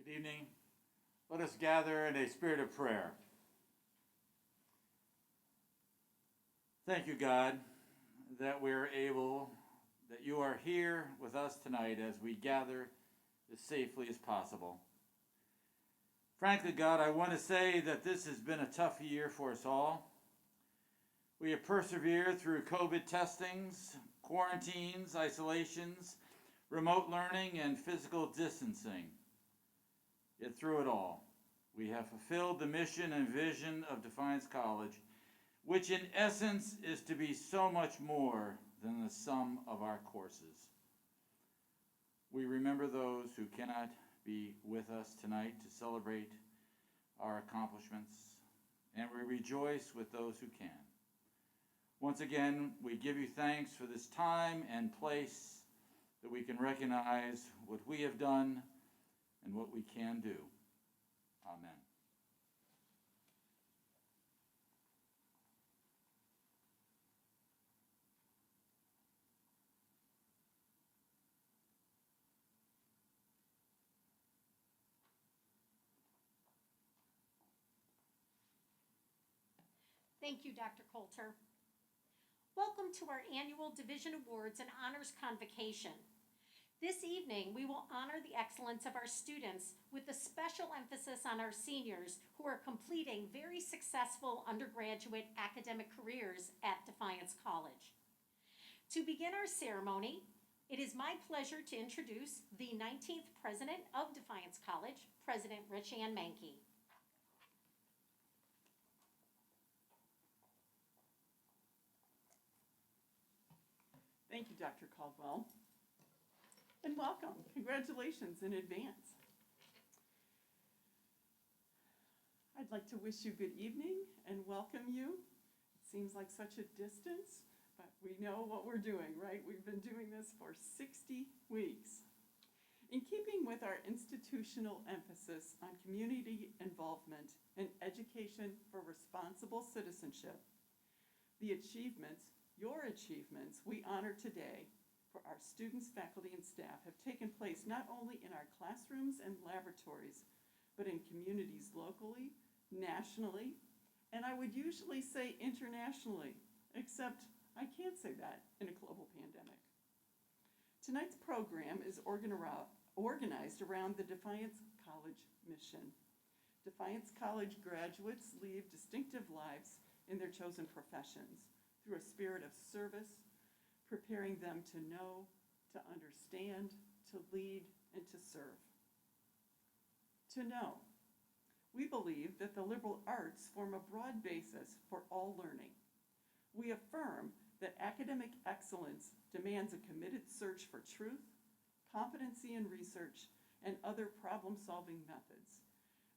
Good evening. Let us gather in a spirit of prayer. Thank you, God, that that you are here with us tonight as we gather as safely as possible. Frankly, God, I want to say that this has been a tough year for us all. We have persevered through COVID testings, quarantines, isolations, remote learning, and physical distancing. Yet through it all, we have fulfilled the mission and vision of Defiance College, which in essence is to be so much more than the sum of our courses. We remember those who cannot be with us tonight to celebrate our accomplishments, and we rejoice with those who can. Once again, we give you thanks for this time and place that we can recognize what we have done and what we can do. Amen. Thank you, Dr. Coulter. Welcome to our annual Division Awards and Honors Convocation. This evening, we will honor the excellence of our students with a special emphasis on our seniors who are completing very successful undergraduate academic careers at Defiance College. To begin our ceremony, it is my pleasure to introduce the 19th President of Defiance College, President Rich Ann Mankey. Thank you, Dr. Caldwell. And welcome. Congratulations in advance. I'd like to wish you good evening and welcome you. It seems like such a distance, but we know what we're doing, right? We've been doing this for 60 weeks. In keeping with our institutional emphasis on community involvement and education for responsible citizenship, your achievements we honor today for our students, faculty, and staff have taken place not only in our classrooms and laboratories, but in communities locally, nationally, and I would usually say internationally, except I can't say that in a global pandemic. Tonight's program is organized around the Defiance College mission. Defiance College graduates lead distinctive lives in their chosen professions through a spirit of service, preparing them to know, to understand, to lead, and to serve. To know. We believe that the liberal arts form a broad basis for all learning. We affirm that academic excellence demands a committed search for truth, competency in research, and other problem-solving methods,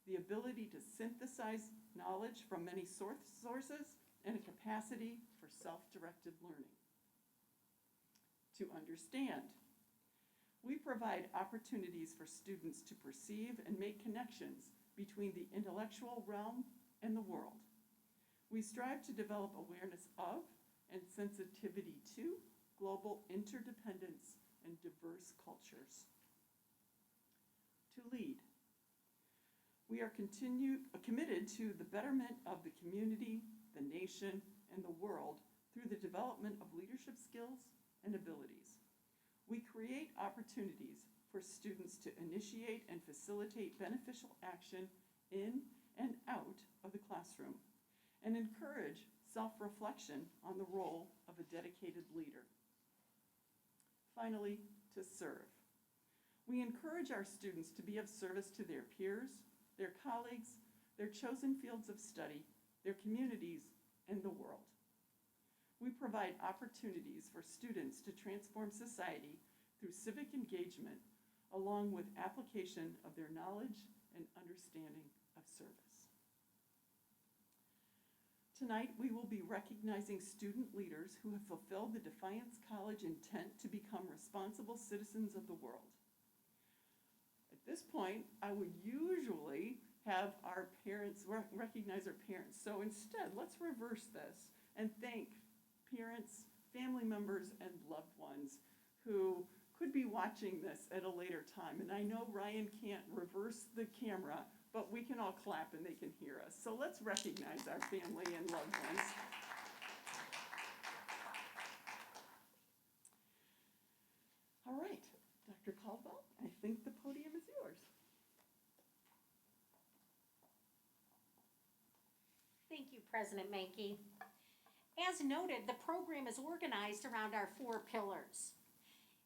the ability to synthesize knowledge from many sources, and a capacity for self-directed learning. To understand. We provide opportunities for students to perceive and make connections between the intellectual realm and the world. We strive to develop awareness of and sensitivity to global interdependence and diverse cultures. To lead. We are committed to the betterment of the community, the nation, and the world through the development of leadership skills and abilities. We create opportunities for students to initiate and facilitate beneficial action in and out of the classroom, and encourage self-reflection on the role of a dedicated leader. Finally, to serve. We encourage our students to be of service to their peers, their colleagues, their chosen fields of study, their communities, and the world. We provide opportunities for students to transform society through civic engagement, along with application of their knowledge and understanding of service. Tonight, we will be recognizing student leaders who have fulfilled the Defiance College intent to become responsible citizens of the world. At this point, I would usually have our parents recognize our parents. So instead, let's reverse this and thank parents, family members, and loved ones who could be watching this at a later time. And I know Ryan can't reverse the camera, but we can all clap and they can hear us. So let's recognize our family and loved ones. All right, Dr. Caldwell, I think the podium is yours. Thank you, President Mankey. As noted, the program is organized around our 4 pillars.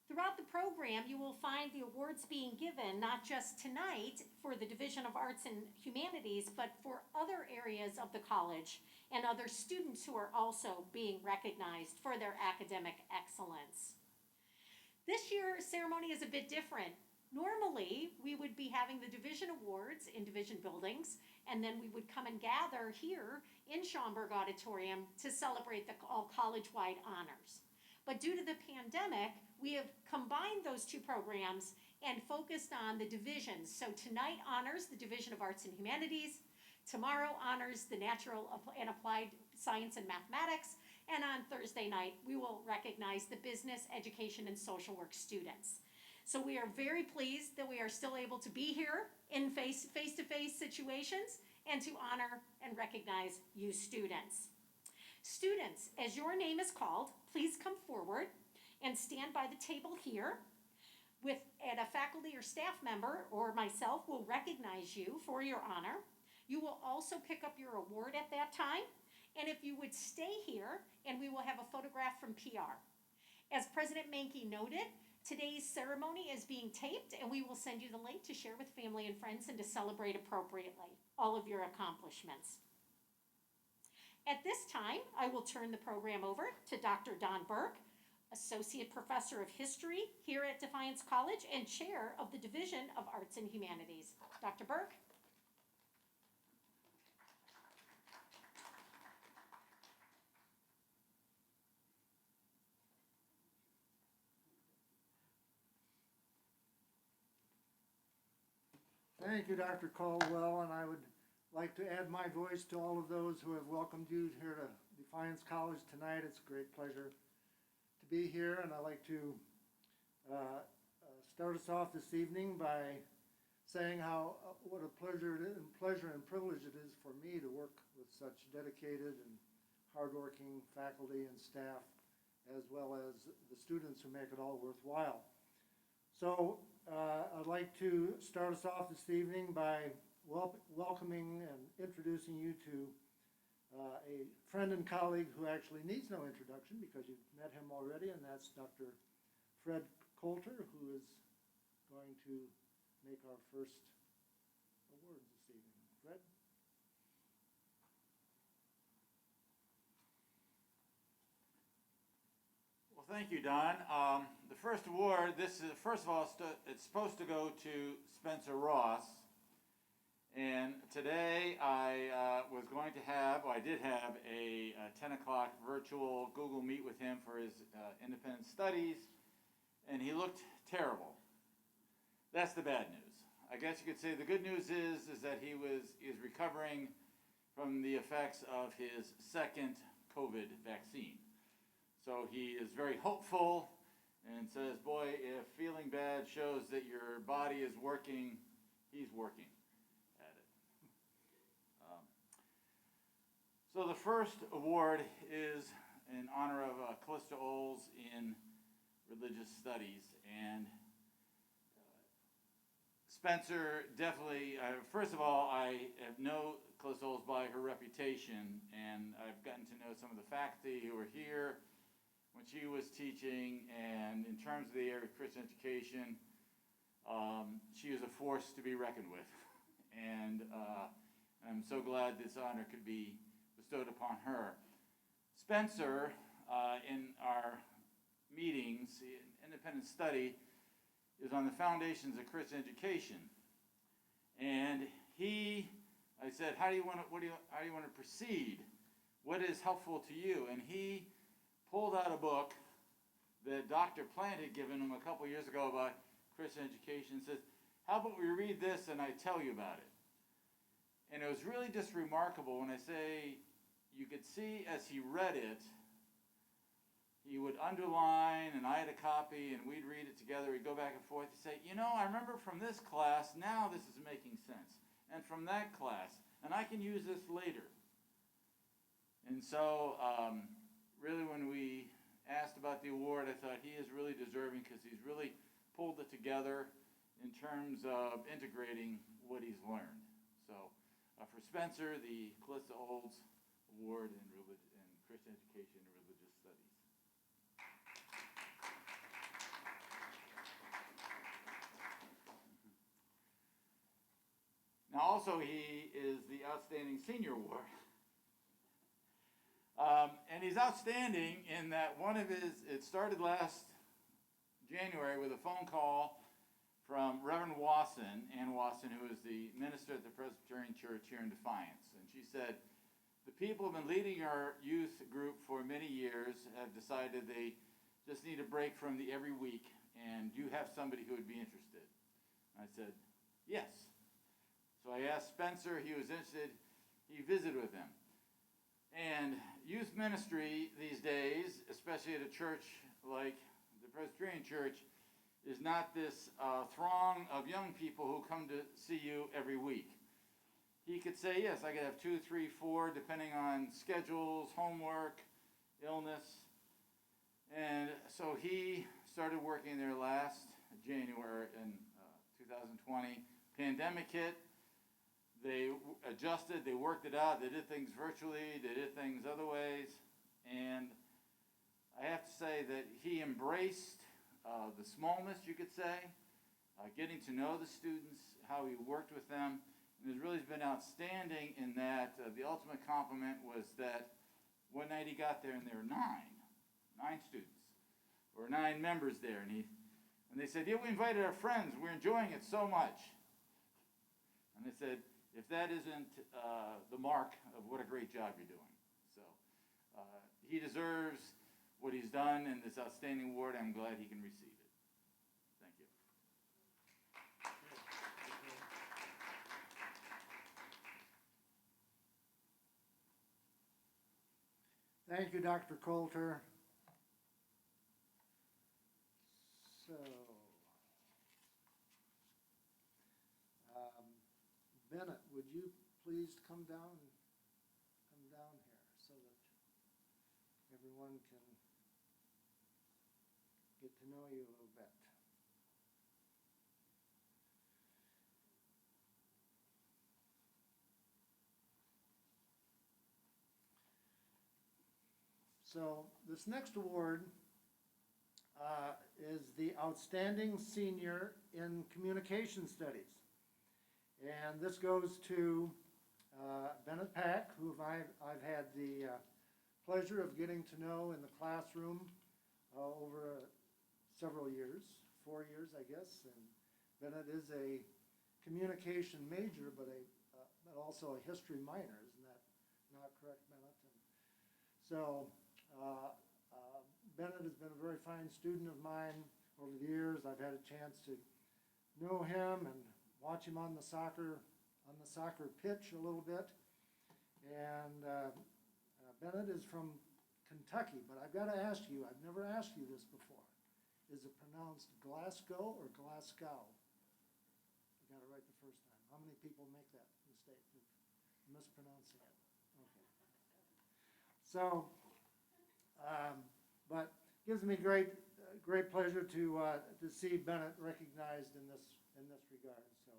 Throughout the program, you will find the awards being given not just tonight for the Division of Arts and Humanities, but for other areas of the college and other students who are also being recognized for their academic excellence. This year's ceremony is a bit different. Normally, we would be having the division awards in division buildings, and then we would come and gather here in Schomburg Auditorium to celebrate the all college-wide honors. But due to the pandemic, we have combined those 2 programs and focused on the divisions. So tonight honors the Division of Arts and Humanities, tomorrow honors the Natural and Applied Science and Mathematics, and on Thursday night, we will recognize the Business, Education, and Social Work students. So we are very pleased that we are still able to be here in face-to-face situations and to honor and recognize you students. Students, as your name is called, please come forward and stand by the table here. And a faculty or staff member or myself will recognize you for your honor. You will also pick up your award at that time. And if you would stay here, and we will have a photograph from PR. As President Mankey noted, today's ceremony is being taped, and we will send you the link to share with family and friends and to celebrate appropriately all of your accomplishments. At this time, I will turn the program over to Dr. Don Burke, Associate Professor of History here at Defiance College and Chair of the Division of Arts and Humanities. Dr. Burke. Thank you, Dr. Caldwell, and I would like to add my voice to all of those who have welcomed you here to Defiance College tonight. It's a great pleasure to be here, and I'd like to start us off this evening by saying how what a pleasure and privilege it is for me to work with such dedicated and hardworking faculty and staff, as well as the students who make it all worthwhile. So I'd like to start us off this evening by welcoming and introducing you to a friend and colleague who actually needs no introduction because you've met him already, and that's Dr. Fred Coulter, who is going to make our first awards this evening. Fred? Well, thank you, Don. The first award, first of all, it's supposed to go to Spencer Ross. And today I did have a 10 o'clock virtual Google Meet with him for his independent studies, and he looked terrible. That's the bad news. I guess you could say the good news is that he is recovering from the effects of his second COVID vaccine. So he is very hopeful and says, boy, if feeling bad shows that your body is working, he's working at it. So the first award is in honor of Callista Oles in religious studies. And Spencer definitely, first of all, I have known Callista Oles by her reputation, and I've gotten to know some of the faculty who were here when she was teaching, and in terms of the area of Christian education, she is a force to be reckoned with. And I'm so glad this honor could be bestowed upon her. Spencer, in our meetings, independent study, is on the foundations of Christian education. And I said, how do you want to proceed? What is helpful to you? And he pulled out a book that Dr. Plant had given him a couple years ago about Christian education, and says, how about we read this and I tell you about it? And it was really just remarkable when I say you could see as he read it he would underline, and I had a copy, and we'd read it together. We'd go back and forth. He'd say, I remember from this class, now this is making sense. And from that class, and I can use this later. And so, really, when we asked about the award, I thought he is really deserving because he's really pulled it together in terms of integrating what he's learned. So, for Spencer, the Calista Olds Award in Christian Education and Religious Studies. Now, also, he is the Outstanding Senior Award. And he's outstanding in that it started last January with a phone call from Reverend Ann Wasson, who is the minister at the Presbyterian Church here in Defiance. And she said, the people who have been leading our youth group for many years have decided they just need a break from the every week, and do you have somebody who would be interested? I said, yes. So I asked Spencer, he was interested, he visited with him. And youth ministry these days, especially at a church like the Presbyterian Church, is not this throng of young people who come to see you every week. He could say, yes, I could have 2, 3, 4, depending on schedules, homework, illness. And so he started working there last January in 2020. Pandemic hit. They adjusted, they worked it out, they did things virtually, they did things other ways. And I have to say that he embraced the smallness, you could say, getting to know the students, how he worked with them. And it's really been outstanding in that the ultimate compliment was that one night he got there and there were 9 students, or 9 members there. And they said, yeah, we invited our friends, we're enjoying it so much. And they said, if that isn't the mark of what a great job you're doing. So he deserves what he's done in this outstanding award. I'm glad he can receive it. Thank you. Thank you, Dr. Coulter. So, Bennett, would you please come down here so that everyone can get to know you a little bit. So this next award is the Outstanding Senior in Communication Studies. And this goes to Bennett Pack, who I've had the pleasure of getting to know in the classroom over several years, 4 years, I guess. And Bennett is a communication major, but also a history minor. Isn't that not correct, Bennett? And so Bennett has been a very fine student of mine over the years. I've had a chance to know him and watch him on the soccer pitch a little bit. And Bennett is from Kentucky, but I've got to ask you, I've never asked you this before. Is it pronounced Glasgow or Glasgow? I got it right the first time. How many people make that mistake of mispronouncing it? Okay. So, but gives me great pleasure to see Bennett recognized in this regard. So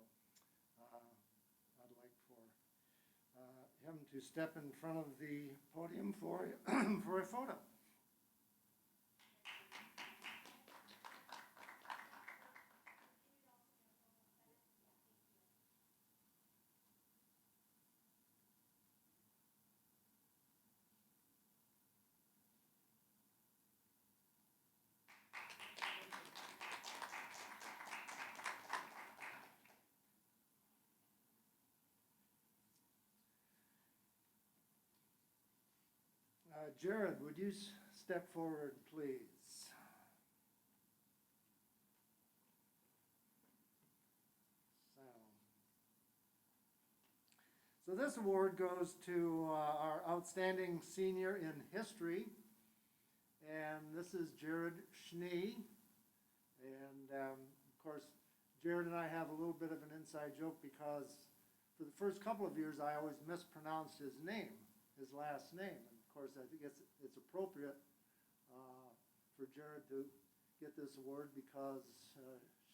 I'd like for him to step in front of the podium for a photo. Jared, would you step forward, please? So this award goes to our outstanding senior in history. and this is Jared Schnee. And of course, Jared and I have a little bit of an inside joke because for the first couple of years, I always mispronounced his name, his last name. And of course, I think it's appropriate for Jared to get this award because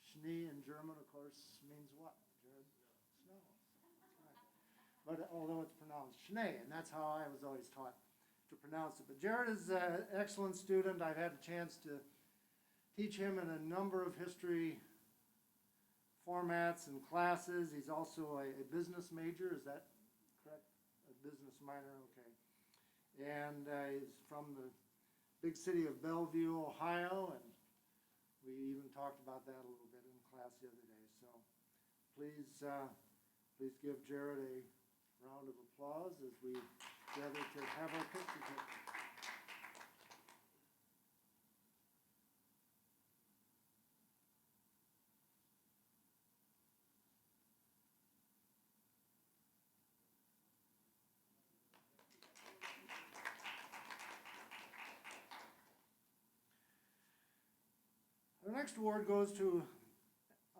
Schnee in German, of course, means what, Jared? Snow. That's right. But although it's pronounced Schnee, and that's how I was always taught to pronounce it. But Jared is an excellent student. I've had a chance to teach him in a number of history formats and classes. He's also a business major, is that correct? A business minor, okay. And he's from the big city of Bellevue, Ohio, and we even talked about that a little bit in class the other day. So please give Jared a round of applause as we gather to have our picture taken. The next award goes to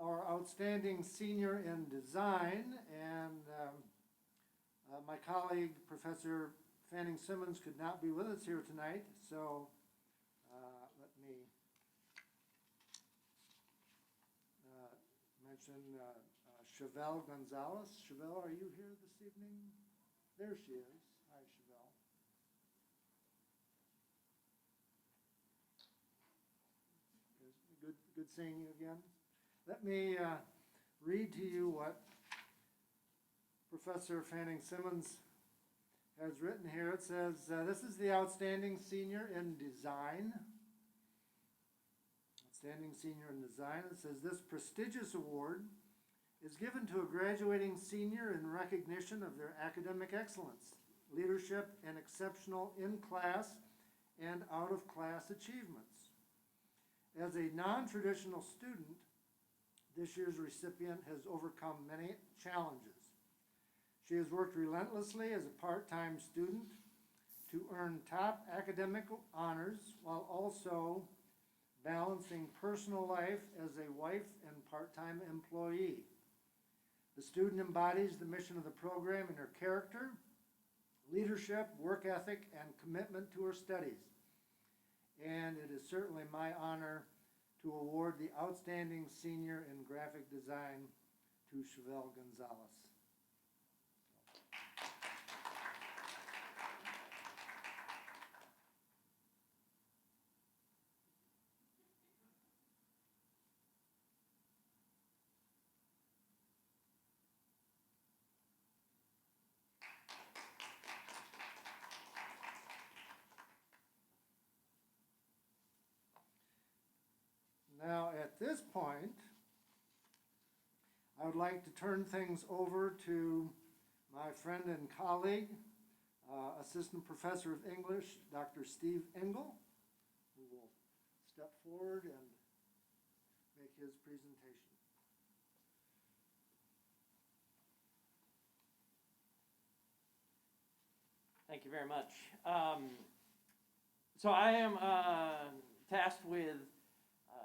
our outstanding senior in design, and my colleague, Professor Fanning Simmons, could not be with us here tonight, so let me mention Chevelle Gonzalez. Chevelle, are you here this evening? There she is. Hi, Chevelle. Good seeing you again. Let me read to you what Professor Fanning Simmons has written here. It says, this is the outstanding senior in design. Outstanding senior in design. It says, this prestigious award is given to a graduating senior in recognition of their academic excellence, leadership, and exceptional in-class and out-of-class achievements. As a non-traditional student, this year's recipient has overcome many challenges. She has worked relentlessly as a part-time student to earn top academic honors while also balancing personal life as a wife and part-time employee. The student embodies the mission of the program in her character, leadership, work ethic, and commitment to her studies. And it is certainly my honor to award the Outstanding Senior in Graphic Design to Chevelle Gonzalez. Now, at this point, I would like to turn things over to my friend and colleague, Assistant Professor of English, Dr. Steve Engel, who will step forward and make his presentation. Thank you very much. So I am tasked with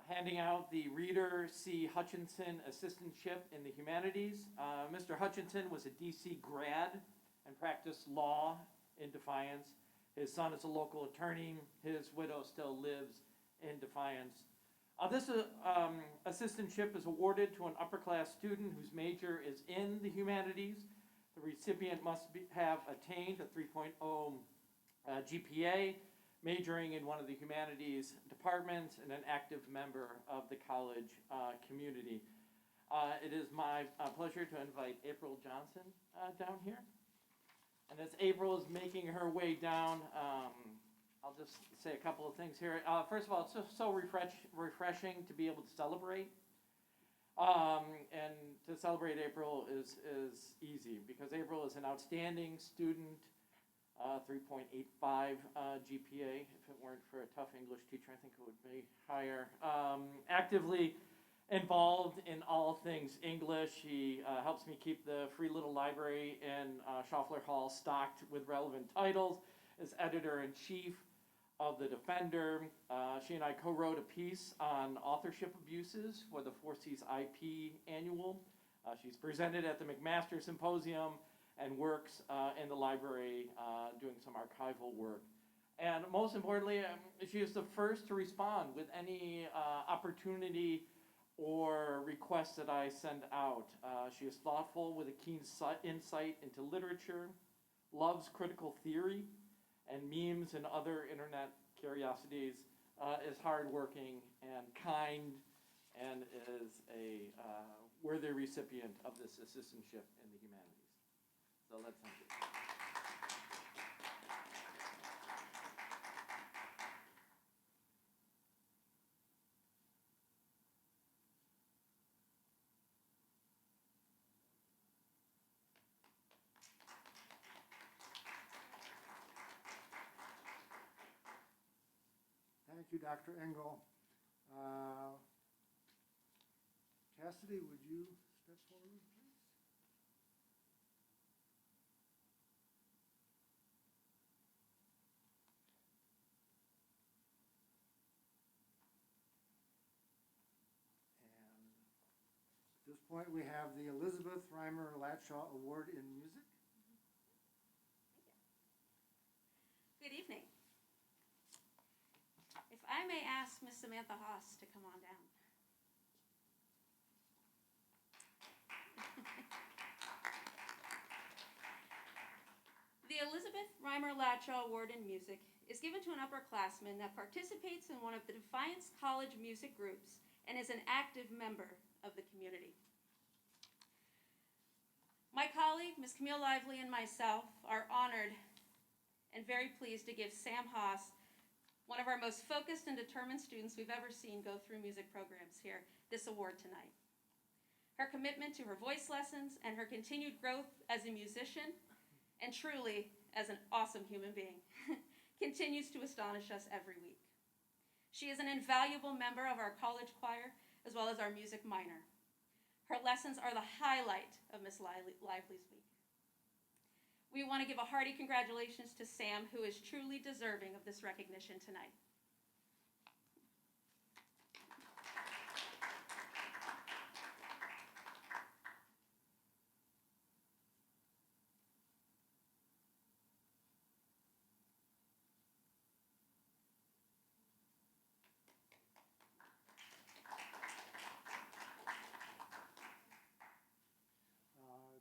handing out the Reader C. Hutchinson Assistantship in the Humanities. Mr. Hutchinson was a DC grad and practiced law in Defiance. His son is a local attorney. His widow still lives in Defiance. This assistantship is awarded to an upper-class student whose major is in the humanities. The recipient must have attained a 3.0 GPA, majoring in one of the humanities departments, and an active member of the college community. It is my pleasure to invite April Johnson down here. And as April is making her way down, I'll just say a couple of things here. First of all, it's just so refreshing to be able to celebrate. And to celebrate April is easy because April is an outstanding student, 3.85 GPA. If it weren't for a tough English teacher, I think it would be higher. Actively involved in all things English. She helps me keep the free little library in Schaffler Hall stocked with relevant titles, is editor-in-chief of the Defender. She and I co-wrote a piece on authorship abuses for the Four Cs IP annual. She's presented at the McMaster Symposium and works in the library doing some archival work. And most importantly, she is the first to respond with any opportunity or request that I send out. She is thoughtful with a keen insight into literature, loves critical theory and memes and other internet curiosities, is hardworking and kind, and is a worthy recipient of this assistantship in the humanities. So let's thank you. Thank you, Dr. Engel. Cassidy, would you step forward, please? And at this point, we have the Elizabeth Reimer Latshaw Award in Music. Good evening. If I may ask Miss Samantha Haas to come on down. The Elizabeth Reimer Latshaw Award in Music is given to an upperclassman that participates in one of the Defiance College music groups and is an active member of the community. My colleague, Ms. Camille Lively, and myself are honored and very pleased to give Sam Haas, one of our most focused and determined students we've ever seen go through music programs here, this award tonight. Her commitment to her voice lessons and her continued growth as a musician, and truly as an awesome human being, continues to astonish us every week. She is an invaluable member of our college choir as well as our music minor. Her lessons are the highlight of Miss Lively's week. We want to give a hearty congratulations to Sam, who is truly deserving of this recognition tonight.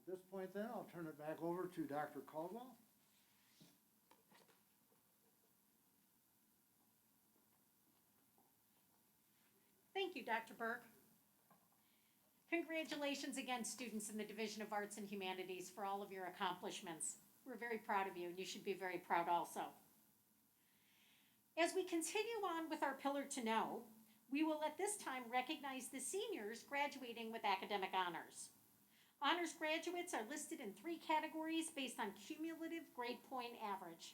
At this point then, I'll turn it back over to Dr. Caldwell. Thank you, Dr. Burke. Congratulations again, students in the Division of Arts and Humanities, for all of your accomplishments. We're very proud of you, and you should be very proud also. As we continue on with our Pillar to Know, we will at this time recognize the seniors graduating with academic honors. Honors graduates are listed in 3 categories based on cumulative grade point average.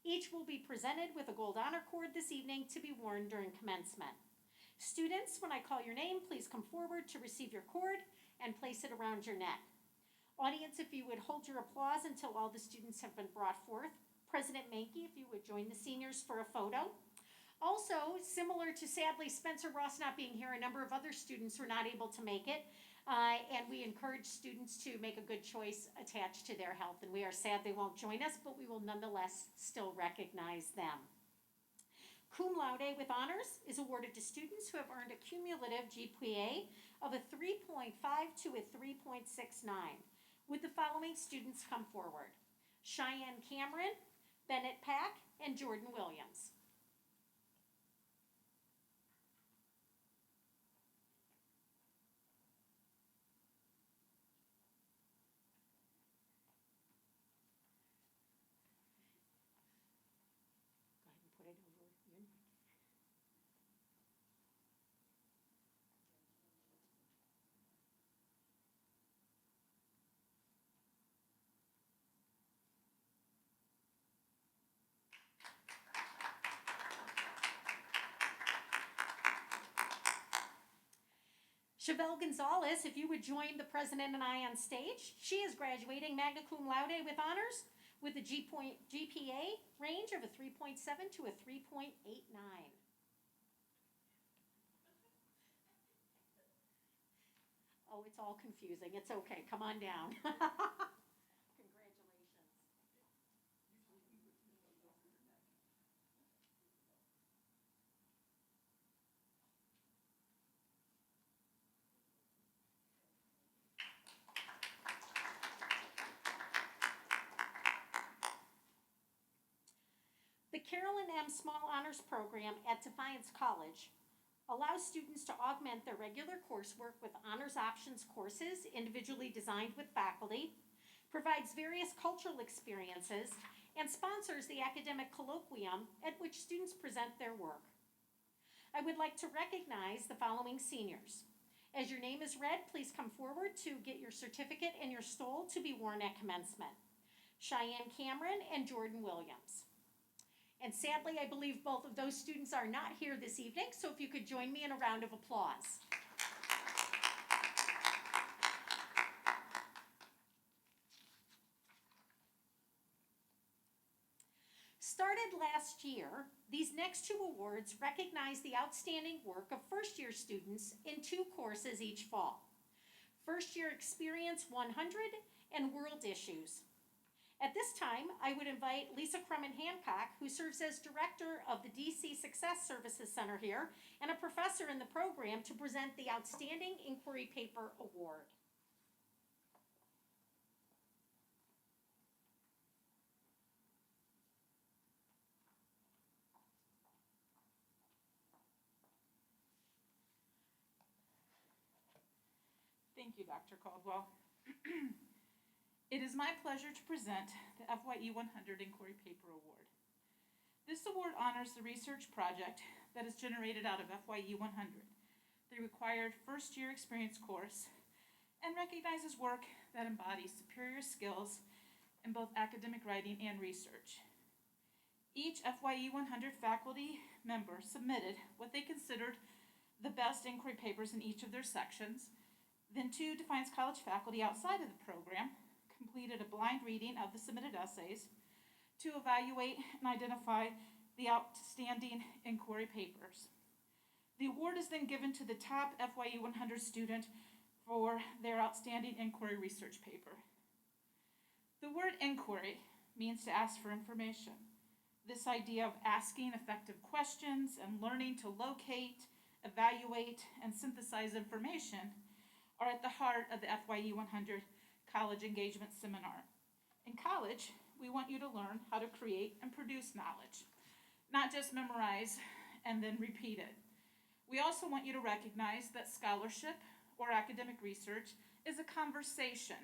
Each will be presented with a gold honor cord this evening to be worn during commencement. Students, when I call your name, please come forward to receive your cord and place it around your neck. Audience, if you would hold your applause until all the students have been brought forth. President Mankey, if you would join the seniors for a photo. Also, similar to sadly Spencer Ross not being here, a number of other students were not able to make it. And we encourage students to make a good choice attached to their health. And we are sad they won't join us, but we will nonetheless still recognize them. Cum laude with honors is awarded to students who have earned a cumulative GPA of a 3.5 to a 3.69. Would the following students come forward? Cheyenne Cameron, Bennett Pack, and Jordan Williams. Chevelle Gonzalez, if you would join the president and I on stage. She is graduating magna cum laude with honors with a GPA range of a 3.7 to a 3.89. Oh, it's all confusing. It's okay. Come on down. Congratulations. The Carolyn M. Small Honors Program at Defiance College allows students to augment their regular coursework with honors options courses individually designed with faculty, provides various cultural experiences, and sponsors the academic colloquium at which students present their work. I would like to recognize the following seniors. As your name is read, please come forward to get your certificate and your stole to be worn at commencement. Cheyenne Cameron and Jordan Williams. And sadly, I believe both of those students are not here this evening, so if you could join me in a round of applause. Started last year, these next two awards recognize the outstanding work of first-year students in two courses each fall. First-year Experience 100 and World Issues. At this time, I would invite Lisa Crumman-Hancock, who serves as director of the DC Success Services Center here and a professor in the program, to present the Outstanding Inquiry Paper Award. Thank you, Dr. Caldwell. It is my pleasure to present the FYE 100 Inquiry Paper Award. This award honors the research project that is generated out of FYE 100, the required first-year experience course, and recognizes work that embodies superior skills in both academic writing and research. Each FYE 100 faculty member submitted what they considered the best inquiry papers in each of their sections. Then two Defiance College faculty outside of the program completed a blind reading of the submitted essays to evaluate and identify the outstanding inquiry papers. The award is then given to the top FYE 100 student for their outstanding inquiry research paper. The word inquiry means to ask for information. This idea of asking effective questions and learning to locate, evaluate, and synthesize information are at the heart of the FYE 100 College Engagement Seminar. In college, we want you to learn how to create and produce knowledge, not just memorize and then repeat it. We also want you to recognize that scholarship or academic research is a conversation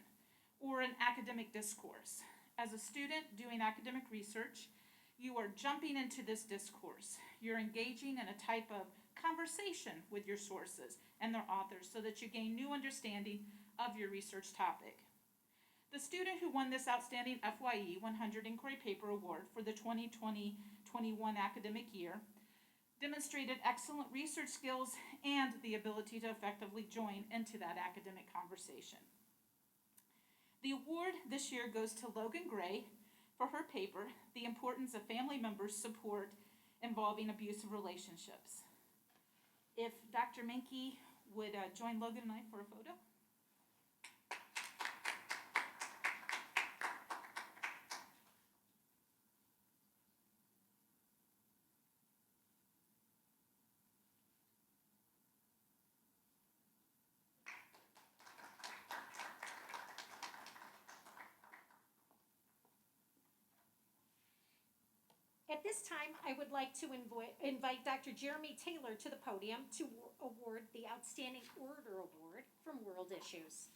or an academic discourse. As a student doing academic research, you are jumping into this discourse. You're engaging in a type of conversation with your sources and their authors so that you gain new understanding of your research topic. The student who won this outstanding FYE 100 Inquiry Paper Award for the 2020-21 academic year demonstrated excellent research skills and the ability to effectively join into that academic conversation. The award this year goes to Logan Gray for her paper, The Importance of Family Members' Support Involving Abusive Relationships. If Dr. Menke would join Logan and I for a photo. At this time, I would like to invite Dr. Jeremy Taylor to the podium to award the Outstanding Orator Award from World Issues.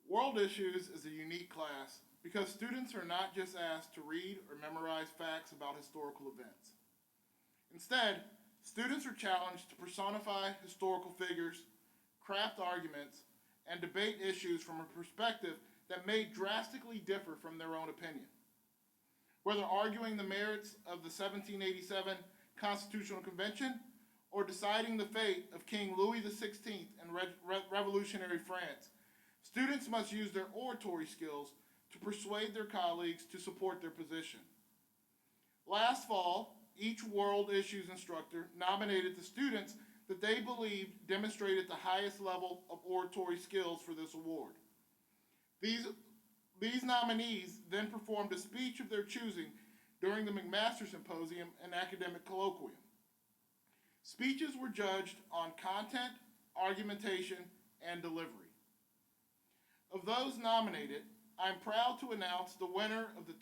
World Issues is a unique class because students are not just asked to read or memorize facts about historical events. Instead, students are challenged to personify historical figures, craft arguments, and debate issues from a perspective that may drastically differ from their own opinion. whether arguing the merits of the 1787 Constitutional Convention or deciding the fate of King Louis XVI in revolutionary France. Students must use their oratory skills to persuade their colleagues to support their position. Last fall, each World Issues instructor nominated the students that they believed demonstrated the highest level of oratory skills for this award. These nominees then performed a speech of their choosing during the McMaster Symposium and Academic Colloquium. Speeches were judged on content, argumentation, and delivery. Of those nominated, I'm proud to announce the winner of the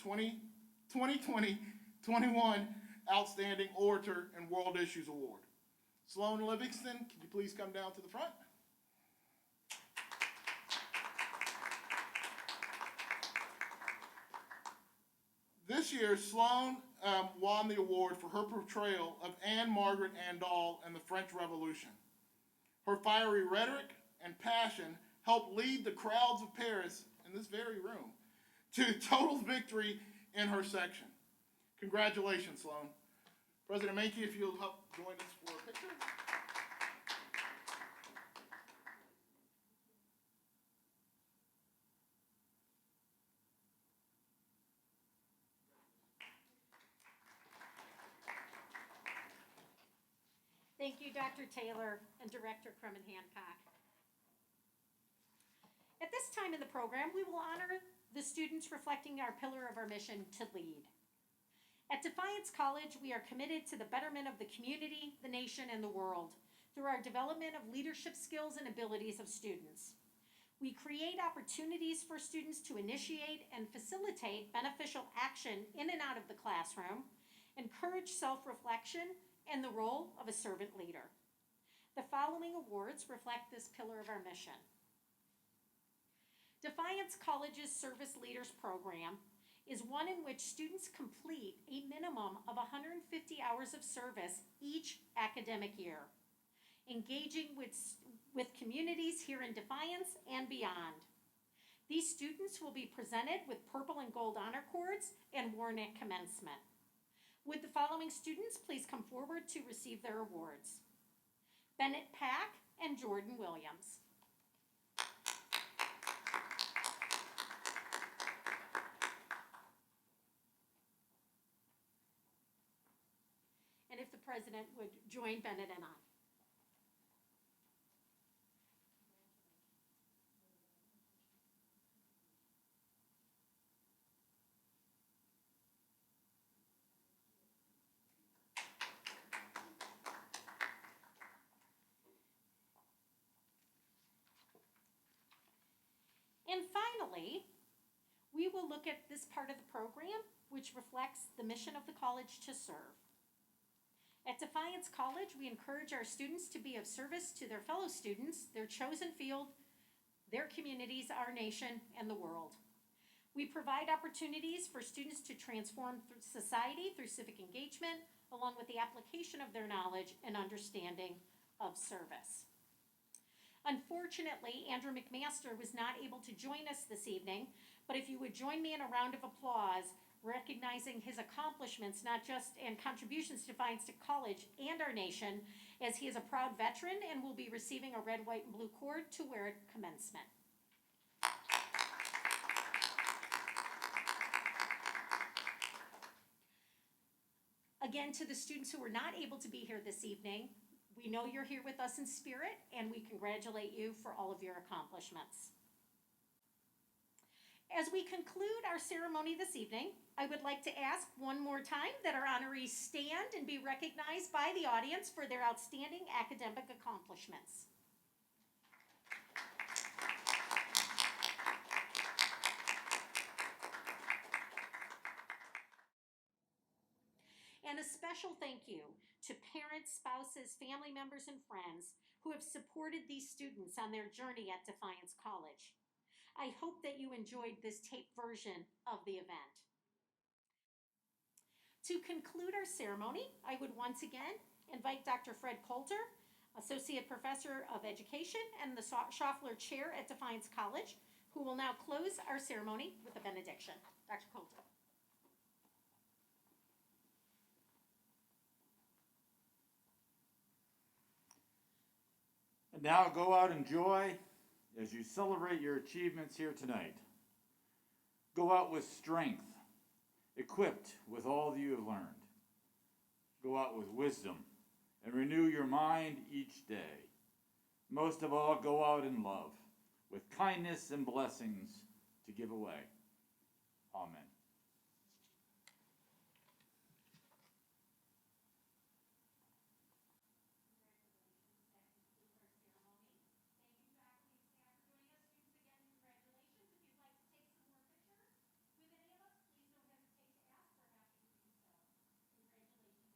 2020-21 Outstanding Orator and World Issues Award. Sloan Livingston, can you please come down to the front? This year, Sloan won the award for her portrayal of Anne Margaret Andal in the French Revolution. Her fiery rhetoric and passion helped lead the crowds of Paris in this very room to total victory in her section. Congratulations, Sloan. President Mankey, if you'll help join us for a picture. Thank you, Dr. Taylor and Director Crum and Hancock. At this time in the program, we will honor the students reflecting our pillar of our mission to lead. At Defiance College, we are committed to the betterment of the community, the nation, and the world through our development of leadership skills and abilities of students. We create opportunities for students to initiate and facilitate beneficial action in and out of the classroom, encourage self-reflection, and the role of a servant leader. The following awards reflect this pillar of our mission. Defiance College's Service Leaders Program is one in which students complete a minimum of 150 hours of service each academic year, engaging with communities here in Defiance and beyond. These students will be presented with purple and gold honor cords and worn at commencement. Would the following students please come forward to receive their awards? Bennett Pack and Jordan Williams. And if the president would join Bennett and I. And finally, we will look at this part of the program, which reflects the mission of the college to serve. At Defiance College, we encourage our students to be of service to their fellow students, their chosen field, their communities, our nation, and the world. We provide opportunities for students to transform society through civic engagement, along with the application of their knowledge and understanding of service. Unfortunately, Andrew McMaster was not able to join us this evening, but if you would join me in a round of applause, recognizing his accomplishments, not just and contributions to Defiance College and our nation, as he is a proud veteran and will be receiving a red, white, and blue cord to wear at commencement. Again, to the students who were not able to be here this evening, we know you're here with us in spirit, and we congratulate you for all of your accomplishments. As we conclude our ceremony this evening, I would like to ask one more time that our honorees stand and be recognized by the audience for their outstanding academic accomplishments. And a special thank you to parents, spouses, family members, and friends who have supported these students on their journey at Defiance College. I hope that you enjoyed this taped version of the event. To conclude our ceremony, I would once again invite Dr. Fred Coulter, Associate Professor of Education and the Schaffler Chair at Defiance College, who will now close our ceremony with a benediction. Dr. Coulter. And now go out in joy as you celebrate your achievements here tonight. Go out with strength, equipped with all that you have learned. Go out with wisdom and renew your mind each day. Most of all, go out in love, with kindness and blessings to give away. Amen.